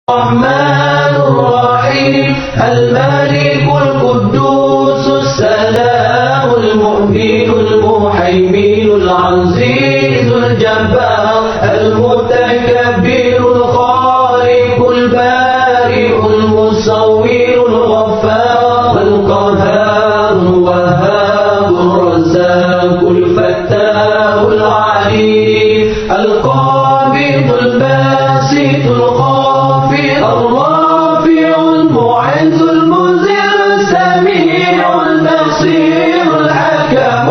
الرحمن الرحيم الملك القدوس السلام المؤمن المهيمن العزيز الجبار المتكبر الخالق البارئ المصور الغفار القهار الوهاب الرزاق الفتاح العليم القابض الباسط الخافض الرافع المعز المذل السميع البصير الحكم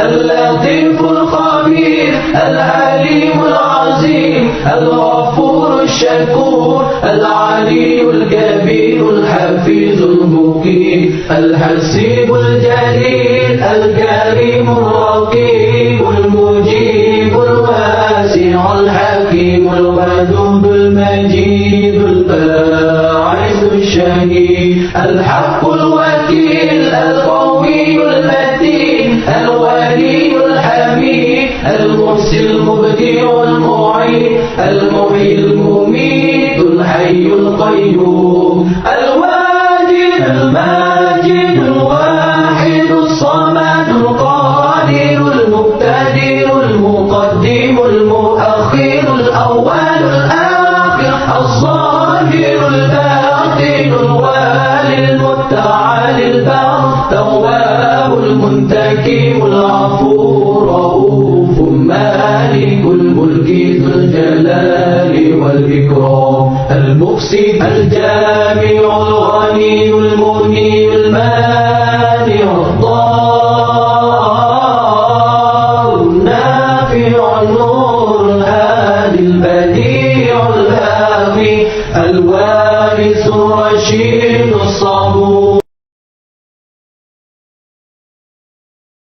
اللطيف الخبير العليم العظيم الغفور الشكور العلي الكبير الحفيظ المقيم الحسيب الجليل الكريم الرقيب المجيب الواسع الحكيم الودود المجيد الباعث الشهيد الحق الوكيل القوي المتين الولي الحميد المحسن المبدع المعين المحيي المميت الحي القيوم الواجد الماجد الواحد الصمد القادر المقتدر المقدم المؤخر الأول الآخر الظاهر الباطن الوالي المتعالي البر تواب المنتكم العفو رؤوف مالك الملك ذو الجلال والإكرام المقسط الجامع الغني المغني المانع الضار النافع النور الهادي البديع الهادي الوارث الرشيد الصبر